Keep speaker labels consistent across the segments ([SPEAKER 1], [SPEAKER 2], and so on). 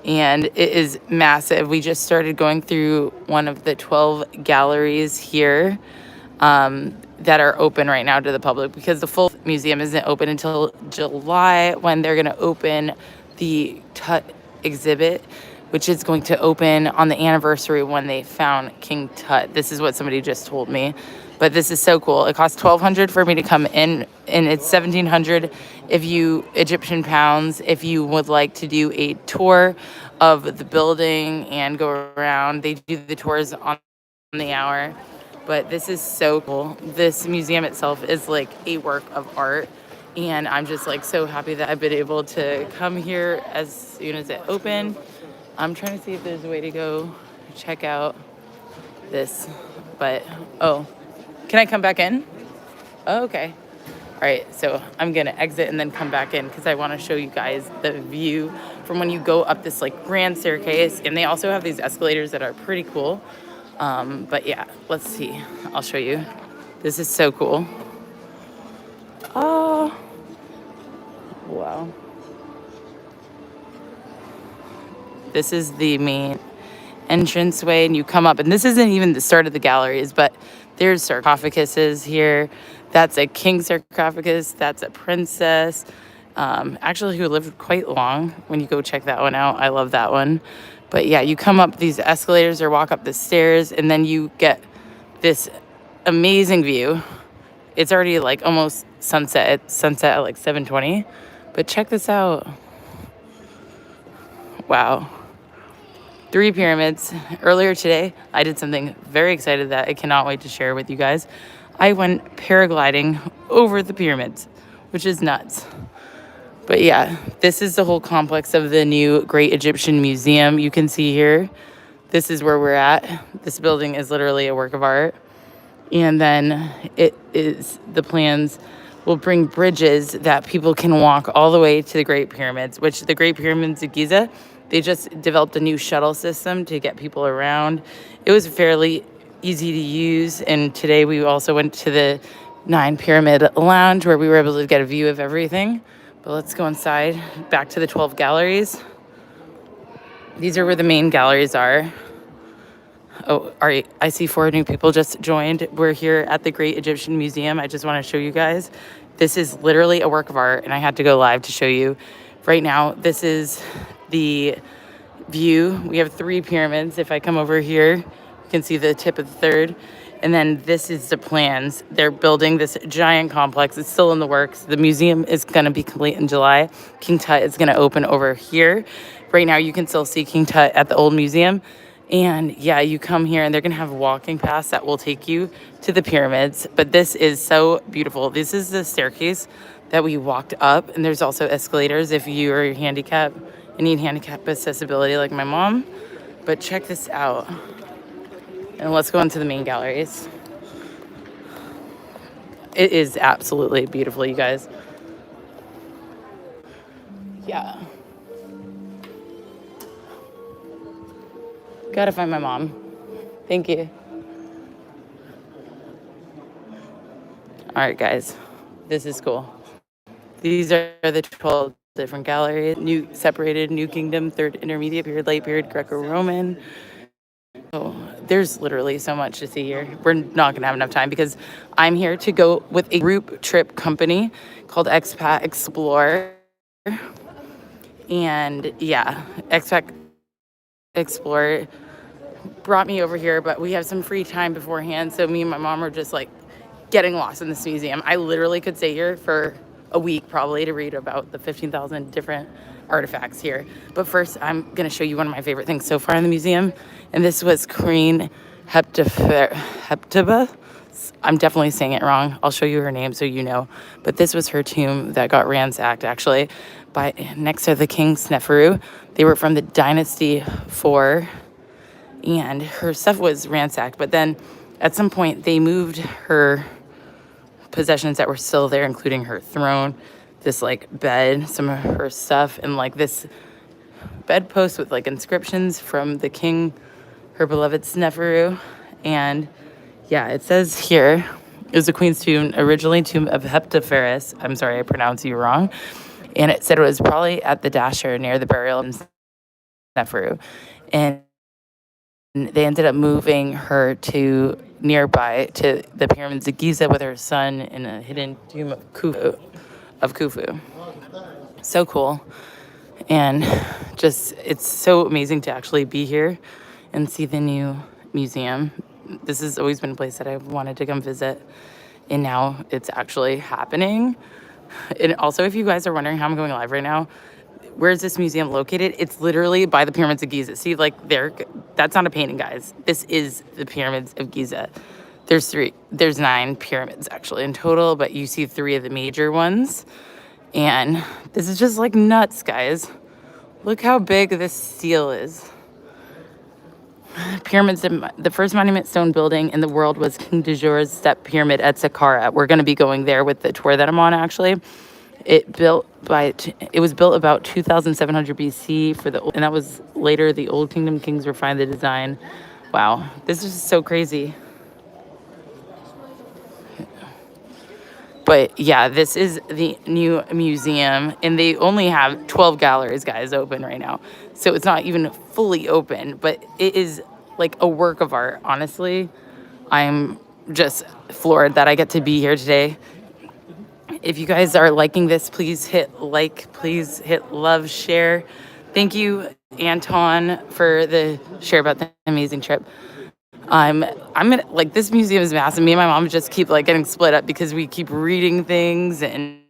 [SPEAKER 1] and it is massive. We just started going through one of the 12 galleries here that are open right now to the public, because the full museum isn't open until July, when they're going to open the Tut exhibit, which is going to open on the anniversary when they found King Tut. This is what somebody just told me. But this is so cool. It costs $1,200 for me to come in, and it's $1,700 if you Egyptian pounds if you would like to do a tour of the building and go around. They do the tours on the hour. But this is so cool. This museum itself is like a work of art, and I'm just like so happy that I've been able to come here as soon as it opened. I'm trying to see if there's a way to go check out this, but oh, can I come back in? Oh, okay. All right, so I'm gonna exit and then come back in because I want to show you guys the view from when you go up this like grand staircase, and they also have these escalators that are pretty cool. But yeah, let's see. I'll show you. This is so cool. Oh, wow. This is the main entranceway, and you come up, and this isn't even the start of the galleries, but there's sarcophaguses here. That's a king sarcophagus. That's a princess, actually, who lived quite long. When you go check that one out, I love that one. But yeah, you come up these escalators or walk up the stairs, and then you get this amazing view. It's already like almost sunset. It's sunset at like 7:20. But check this out. Wow. 3 pyramids. Earlier today, I did something very excited that I cannot wait to share with you guys. I went paragliding over the pyramids, which is nuts. But yeah, this is the whole complex of the new Great Egyptian Museum. You can see here, this is where we're at. This building is literally a work of art. And then the plans will bring bridges that people can walk all the way to the Great Pyramids, which the Great Pyramids of Giza, they just developed a new shuttle system to get people around. It was fairly easy to use. And today we also went to the 9 Pyramid Lounge where we were able to get a view of everything. But let's go inside, back to the 12 galleries. These are where the main galleries are. Oh, all right, I see 4 new people just joined. We're here at the Great Egyptian Museum. I just want to show you guys. This is literally a work of art, and I had to go live to show you. Right now, this is the view. We have 3 pyramids. If I come over here, you can see the tip of the 3rd. And then this is the plans. They're building this giant complex. It's still in the works. The museum is going to be complete in July. King Tut is going to open over here. Right now, you can still see King Tut at the old museum. And yeah, you come here and they're going to have walking paths that will take you to the pyramids. But this is so beautiful. This is the staircase that we walked up. And there's also escalators if you are handicapped and need handicap accessibility like my mom. But check this out. And let's go into the main galleries. It is absolutely beautiful, you guys. Yeah. Gotta find my mom. Thank you. All right, guys. This is cool. These are the 12 different galleries. New separated, New Kingdom, 3rd Intermediate Period, Late Period, Greco-Roman. Oh, there's literally so much to see here. We're not going to have enough time because I'm here to go with a group trip company called Expat Explore. And yeah, Expat Explore brought me over here, but we have some free time beforehand. So me and my mom are just like getting lost in this museum. I literally could stay here for a week probably to read about the 15,000 different artifacts here. But first, I'm going to show you one of my favorite things so far in the museum. And this was Queen Hepzibah. I'm definitely saying it wrong. I'll show you her name so you know. But this was her tomb that got ransacked, actually, by next to the King Sneferu. They were from the Dynasty 4, and her stuff was ransacked. But then at some point, they moved her possessions that were still there, including her throne, this like bed, some of her stuff, and like this bedpost with like inscriptions from the king, her beloved Sneferu. And yeah, it says here, it was the queen's tomb, originally tomb of Heptapheres. I'm sorry, I pronounced you wrong. And it said it was probably at the Dasher near the burial Neferu. And they ended up moving her to nearby to the pyramids of Giza with her son in a hidden tomb of Khufu. So cool. And just, it's so amazing to actually be here and see the new museum. This has always been a place that I've wanted to come visit, and now it's actually happening. And also, if you guys are wondering how I'm going live right now, where is this museum located? It's literally by the pyramids of Giza. See, like there, that's not a painting, guys. This is the pyramids of Giza. There's 9 pyramids actually in total, but you see 3 of the major ones. And this is just like nuts, guys. Look how big this seal is. Pyramids, the first monument stone building in the world was King Djoser's step pyramid at Saqqara. We're going to be going there with the tour that I'm on, actually. It was built about 2700 BC and that was later the Old Kingdom kings refined the design. Wow, this is so crazy. But yeah, this is the new museum, and they only have 12 galleries, guys, open right now. So it's not even fully open, but it is like a work of art, honestly. I'm just floored that I get to be here today. If you guys are liking this, please hit like, please hit love, share. Thank you, Anton, for the share about the amazing trip. I'm gonna, like, this museum is massive. Me and my mom just keep like getting split up because we keep reading things and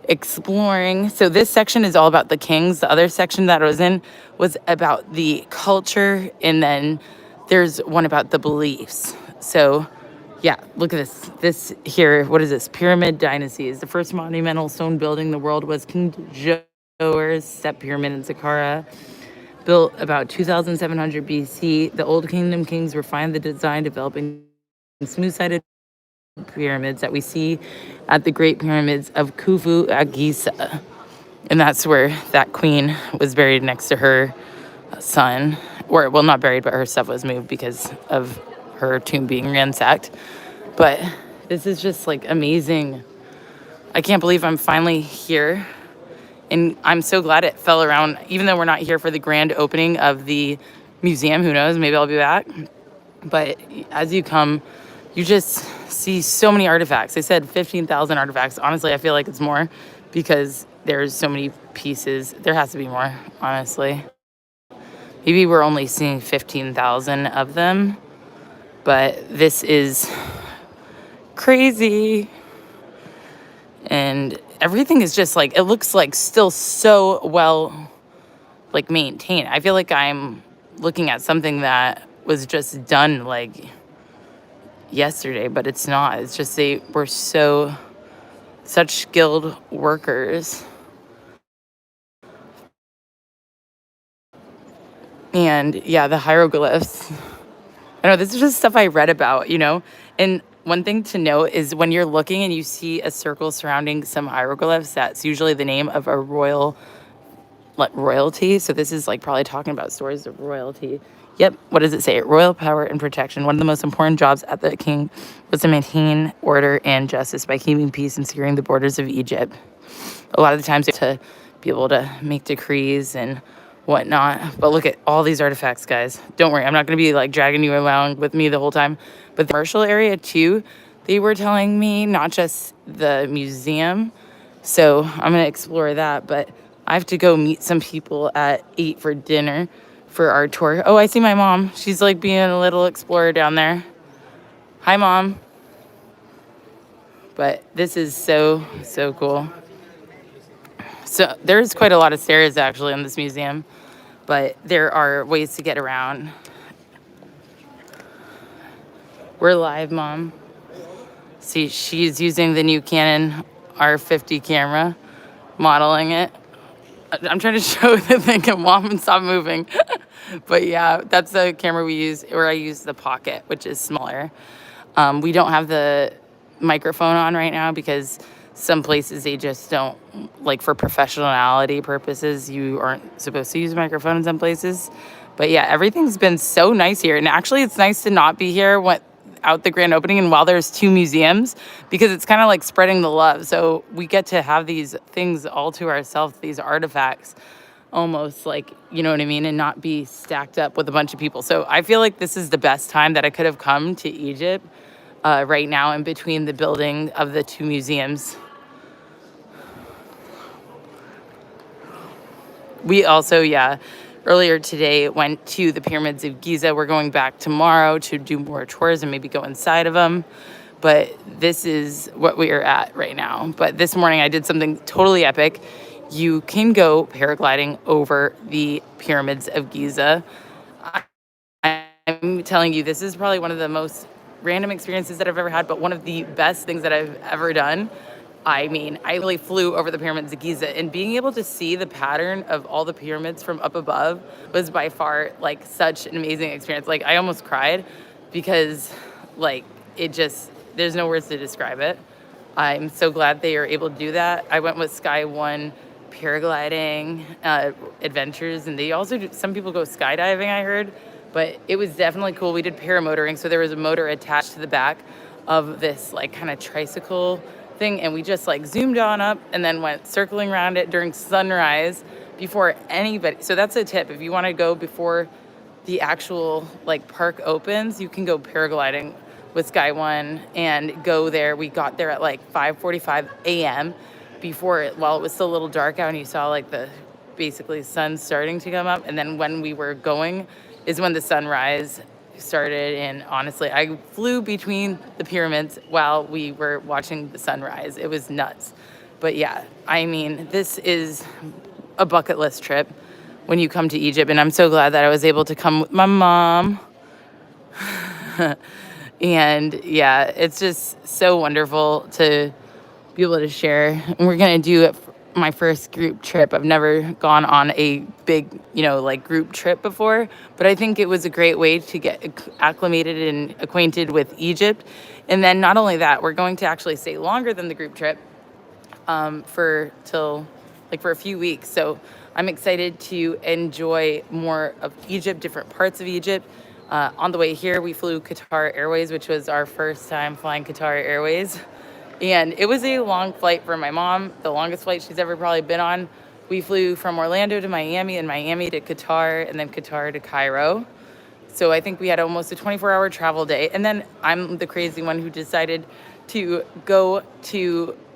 [SPEAKER 1] exploring. So this section is all about the kings. The other section that I was in was about the culture, and then there's one about the beliefs. So yeah, look at this. This here, what is this? Pyramid Dynasty is the first monumental stone building in the world was King Djoser's step pyramid in Saqqara. Built about 2700 BC, the Old Kingdom kings refined the design, developing smooth-sided pyramids that we see at the Great Pyramids of Khufu at Giza. And that's where that queen was buried next to her son. Or, well, not buried, but her stuff was moved because of her tomb being ransacked. But this is just, like, amazing. I can't believe I'm finally here. And I'm so glad it fell around, even though we're not here for the grand opening of the museum. Who knows? Maybe I'll be back. But as you come, you just see so many artifacts. They said 15,000 artifacts. Honestly, I feel like it's more because there's so many pieces. There has to be more, honestly. Maybe we're only seeing 15,000 of them. But this is crazy. And everything is just like, it looks like still so well like maintained. I feel like I'm looking at something that was just done like yesterday, but it's not. It's just they were such skilled workers. And yeah, the hieroglyphs. I know this is just stuff I read about, you know? And one thing to note is when you're looking and you see a circle surrounding some hieroglyphs, that's usually the name of a royalty. So this is like probably talking about stories of royalty. Yep. What does it say? Royal power and protection. One of the most important jobs at the king was to maintain order and justice by keeping peace and securing the borders of Egypt. A lot of the times to be able to make decrees and whatnot. But look at all these artifacts, guys. Don't worry. I'm not going to be like dragging you along with me the whole time. But the commercial area too, they were telling me, not just the museum. So I'm going to explore that. But I have to go meet some people at 8 for dinner for our tour. Oh, I see my mom. She's like being a little explorer down there. Hi, Mom. But this is so cool. So there's quite a lot of stairs actually in this museum, but there are ways to get around. We're live, Mom. See, she's using the new Canon R50 camera, modeling it. I'm trying to show the thing of Mom and stop moving. But yeah, that's the camera we use, or I use the Pocket, which is smaller. We don't have the microphone on right now because some places they just don't, like for professionality purposes, you aren't supposed to use a microphone in some places. But yeah, everything's been so nice here. And actually it's nice to not be here without the grand opening and while there's 2 museums, because it's kind of like spreading the love. So we get to have these things all to ourselves, these artifacts. almost like, you know what I mean, and not be stacked up with a bunch of people. So I feel like this is the best time that I could have come to Egypt right now in between the building of the two museums. We also, yeah, earlier today went to the pyramids of Giza. We're going back tomorrow to do more tours and maybe go inside of them. But this is what we are at right now. But this morning I did something totally epic. You can go paragliding over the pyramids of Giza. I'm telling you, this is probably one of the most random experiences that I've ever had, but one of the best things that I've ever done. I mean, I really flew over the pyramids of Giza, and being able to see the pattern of all the pyramids from up above was by far like such an amazing experience. Like, I almost cried because, like, it just, there's no words to describe it. I'm so glad they are able to do that. I went with Sky One paragliding adventures, and they also do, some people go skydiving, I heard, but it was definitely cool. We did paramotoring, so there was a motor attached to the back of this like kind of tricycle thing, and we just like zoomed on up and then went circling around it during sunrise before anybody. So that's a tip. If you want to go before the actual like park opens, you can go paragliding with Sky One and go there. We got there at like 5:45 a.m. before it, while it was still a little dark out, and you saw like the basically sun starting to come up. And then when we were going is when the sunrise started, and honestly, I flew between the pyramids while we were watching the sunrise. It was nuts. But yeah, I mean, this is a bucket list trip when you come to Egypt, and I'm so glad that I was able to come with my mom. And yeah, it's just so wonderful to be able to share. And we're gonna do it my first group trip. I've never gone on a big, like group trip before, but I think it was a great way to get acclimated and acquainted with Egypt. And then not only that, we're going to actually stay longer than the group trip for a few weeks. So I'm excited to enjoy more of Egypt, different parts of Egypt. On the way here, we flew Qatar Airways, which was our first time flying Qatar Airways. And it was a long flight for my mom, the longest flight she's ever probably been on. We flew from Orlando to Miami, and Miami to Qatar, and then Qatar to Cairo. So I think we had almost a 24-hour travel day. And then I'm the crazy one who decided to go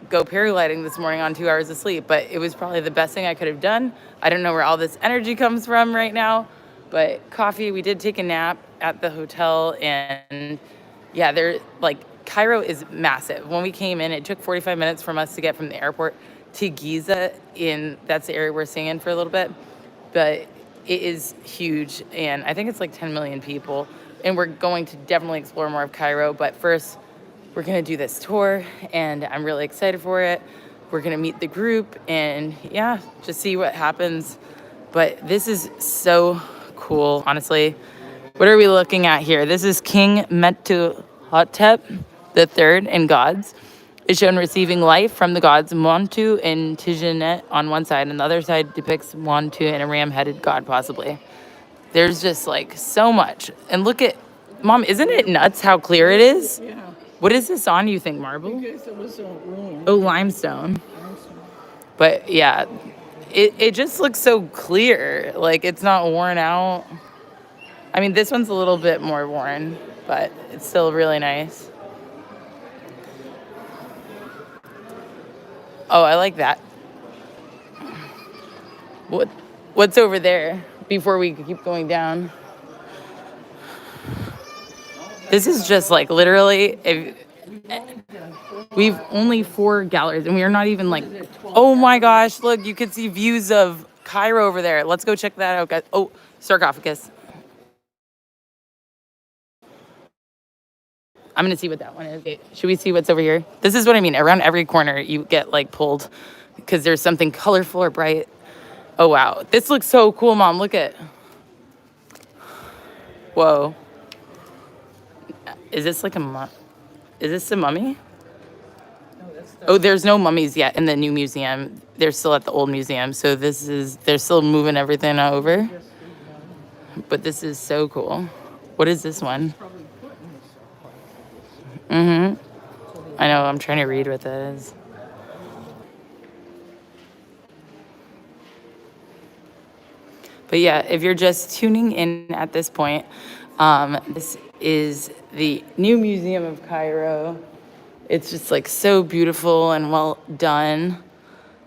[SPEAKER 1] paragliding this morning on 2 hours of sleep. But it was probably the best thing I could have done. I don't know where all this energy comes from right now. But coffee, we did take a nap at the hotel, and yeah, Cairo is massive. When we came in, it took 45 minutes from us to get from the airport to Giza. That's the area we're staying in for a little bit, but it is huge, and I think it's like 10 million people, and we're going to definitely explore more of Cairo. But first, we're gonna do this tour, and I'm really excited for it. We're gonna meet the group, and yeah, just see what happens. But this is so cool, honestly. What are we looking at here? This is King Mentuhotep the third in gods is shown receiving life from the gods Montu and Tijanet on one side, and the other side depicts Montu and a ram-headed god, possibly. There's just like so much. And look at, Mom, isn't it nuts how clear it is?
[SPEAKER 2] Yeah.
[SPEAKER 1] What is this on, you think, marble?
[SPEAKER 2] Because it was ruined.
[SPEAKER 1] Oh, limestone. But yeah, it just looks so clear. Like, it's not worn out. I mean, this one's a little bit more worn, but it's still really nice. Oh, I like that. What's over there before we keep going down? This is just like literally, we've only 4 galleries, and we are not even like, oh my gosh, look, you can see views of Cairo over there. Let's go check that out, guys. Oh, sarcophagus. I'm going to see what that one is. Okay, should we see what's over here? This is what I mean. Around every corner, you get like pulled because there's something colorful or bright. Oh, wow. This looks so cool, Mom. Look at. Whoa. Is this like is this a mummy? Oh, there's no mummies yet in the new museum. They're still at the old museum. So they're still moving everything over. But this is so cool. What is this one? I know, I'm trying to read what that is. But yeah, if you're just tuning in at this point, this is the new Museum of Cairo. It's just like so beautiful and well done.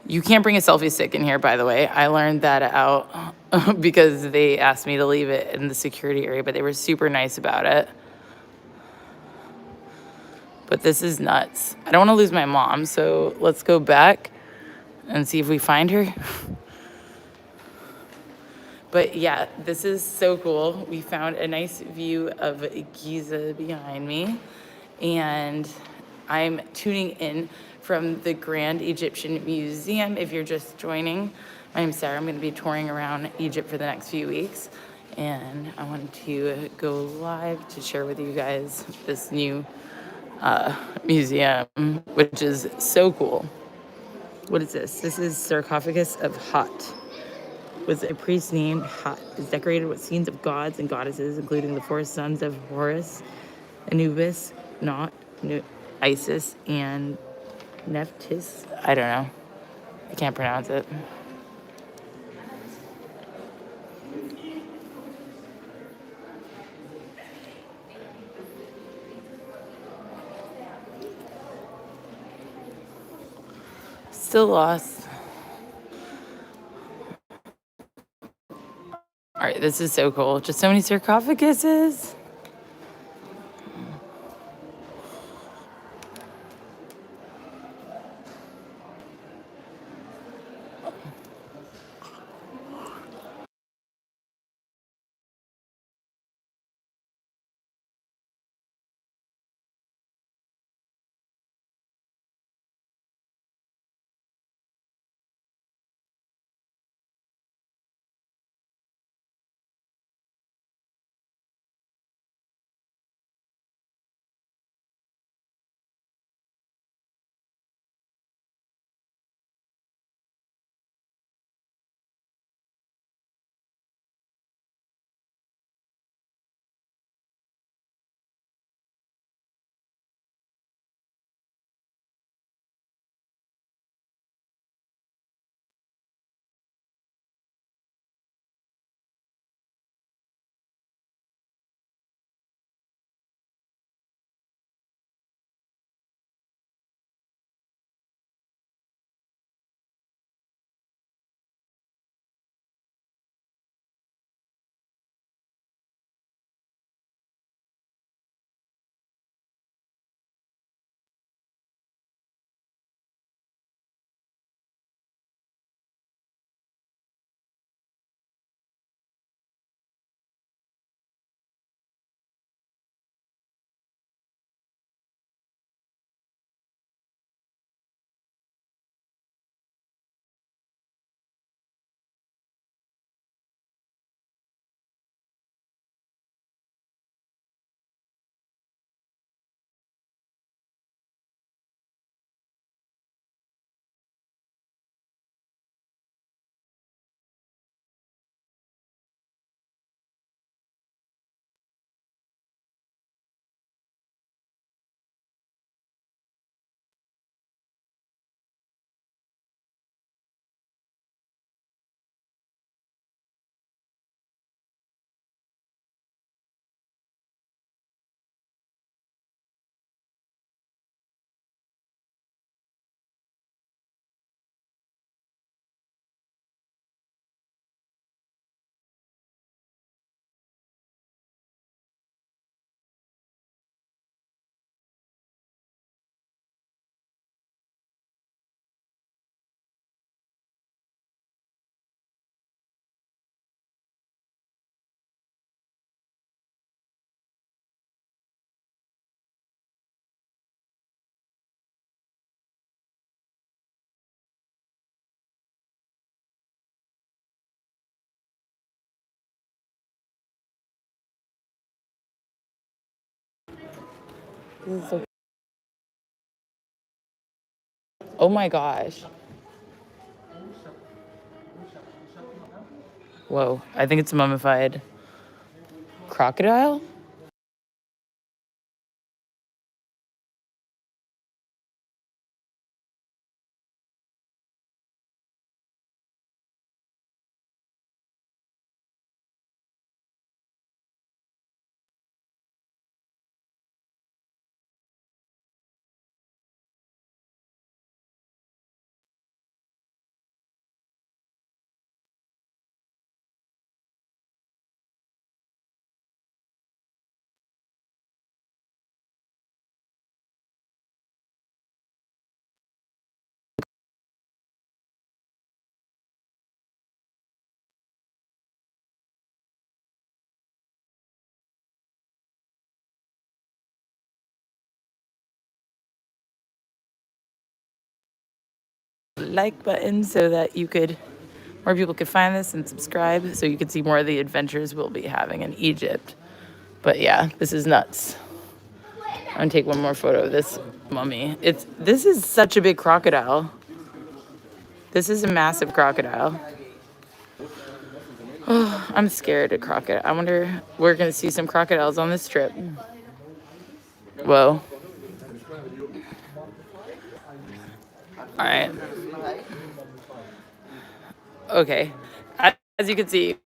[SPEAKER 1] You can't bring a selfie stick in here, by the way. I learned that out because they asked me to leave it in the security area, but they were super nice about it. But this is nuts. I don't want to lose my mom, so let's go back and see if we find her. But yeah, this is so cool. We found a nice view of Giza behind me, and I'm tuning in from the Grand Egyptian Museum. If you're just joining, my name's Sarah. I'm going to be touring around Egypt for the next few weeks, and I wanted to go live to share with you guys this new museum, which is so cool. What is this? This is sarcophagus of Hot. Was a priest named Hot. Is decorated with scenes of gods and goddesses, including the four sons of Horus, Anubis, Not, Isis, and Nephthys. I don't know. I can't pronounce it. Still lost. All right, this is so cool. Just so many sarcophaguses. This is so. Oh my gosh. Whoa. I think it's a mummified crocodile. like button so that more people could find this and subscribe so you could see more of the adventures we'll be having in Egypt. But yeah, this is nuts. I'm gonna take one more photo of this mummy. This is such a big crocodile. This is a massive crocodile. Oh, I'm scared of crocodile. I wonder, we're gonna see some crocodiles on this trip. Whoa. All right. Okay. As you can see,